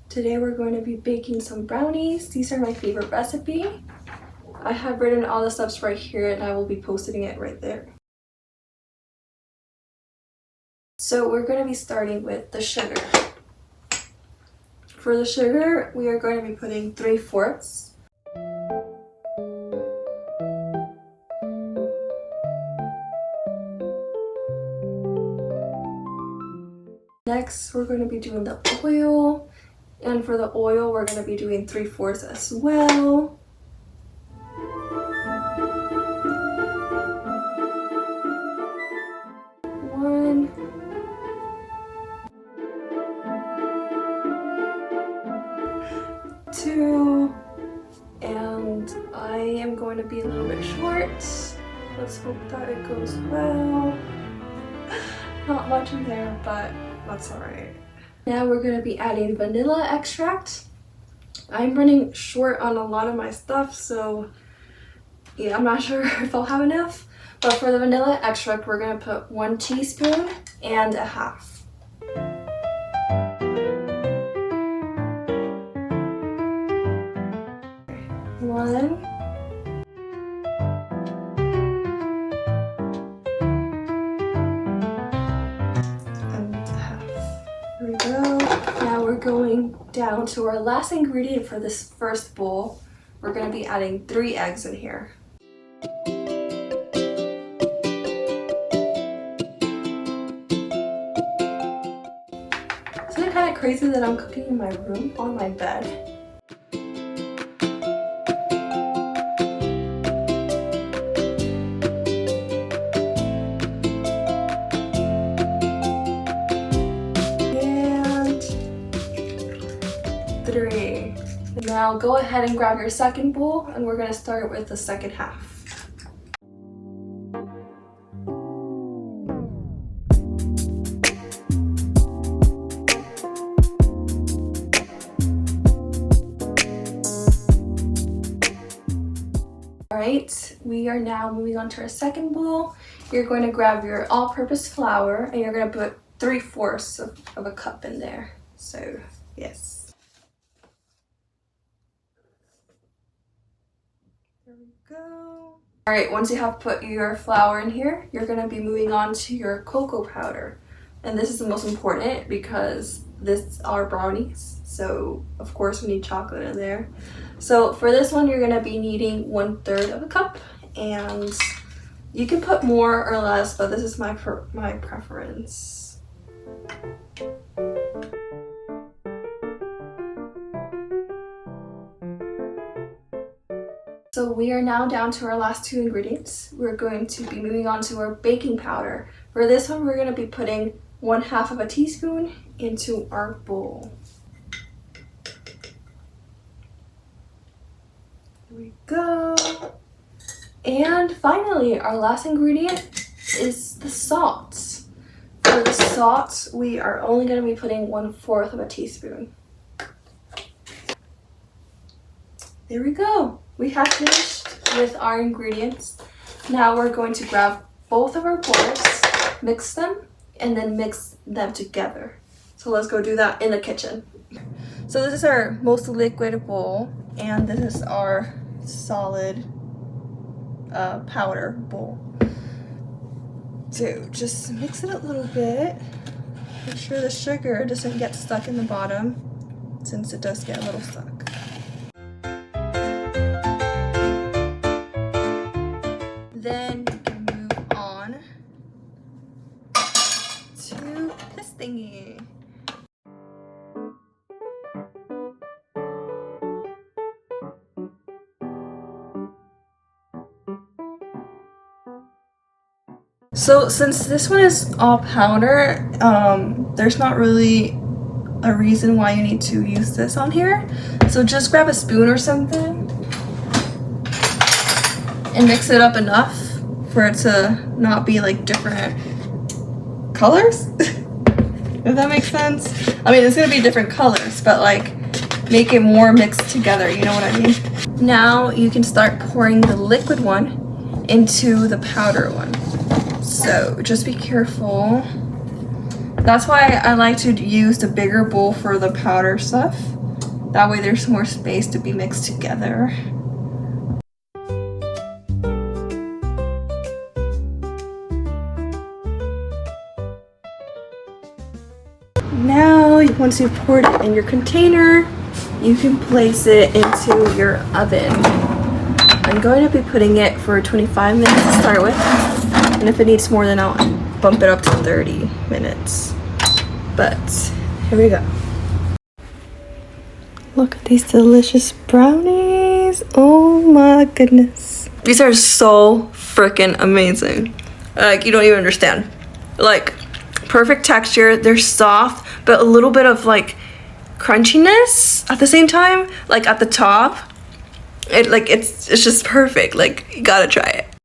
Today we're going to be baking some brownies. These are my favorite recipe. I have written all the steps right here and I will be posting it right there. So we're going to be starting with the sugar. For the sugar, we are going to be putting 3/4. Next, we're going to be doing the oil. And for the oil, we're going to be doing 3/4 as well. One. Two. And I am going to be a little bit short. Let's hope that it goes well. Not much in there, but that's alright. Now we're going to be adding vanilla extract. I'm running short on a lot of my stuff, so yeah, I'm not sure if I'll have enough. But for the vanilla extract, we're going to put 1 teaspoon and 1/2. One. There we go. Now we're going down to our last ingredient for this first bowl. We're going to be adding 3 eggs in here. Isn't it kind of crazy that I'm cooking in my room on my bed? Now go ahead and grab your second bowl and we're going to start with the second half. Alright, we are now moving on to our second bowl. You're going to grab your all-purpose flour and you're going to put 3/4 of a cup in there. So, yes. There we go. Alright, once you have put your flour in here, you're going to be moving on to your cocoa powder. And this is the most important because this are brownies. So, of course, we need chocolate in there. So, for this one, you're going to be needing 1/3 of a cup. And you can put more or less, but this is my preference. So we are now down to our last 2 ingredients. We're going to be moving on to our baking powder. For this one, we're going to be putting 1/2 of a teaspoon into our bowl. Here we go. And finally, our last ingredient is the salt. For the salt, we are only going to be putting 1/4 of a teaspoon. There we go. We have finished with our ingredients. Now we're going to grab both of our bowls, mix them, and then mix them together. So let's go do that in the kitchen. So this is our most liquid bowl, and this is our solid powder bowl. So just mix it a little bit. Make sure the sugar doesn't get stuck in the bottom, since it does get a little stuck. Then you can move on to this thingy. So since this one is all powder, there's not really a reason why you need to use this on here. So just grab a spoon or something and mix it up enough for it to not be like different colors. If that makes sense. I mean, it's gonna be different colors, but like make it more mixed together, you know what I mean? Now you can start pouring the liquid one into the powder one. So just be careful That's why I like to use the bigger bowl for the powder stuff. That way there's more space to be mixed together. Now, once you've poured it in your container, you can place it into your oven. I'm going to be putting it for 25 minutes to start with, and if it needs more, then I'll bump it up to 30 minutes. But here we go. Look at these delicious brownies. Oh my goodness. These are so freaking amazing. Like, you don't even understand. Like, perfect texture. They're soft, but a little bit of like crunchiness at the same time, like at the top. It's just perfect. Like, you gotta try it.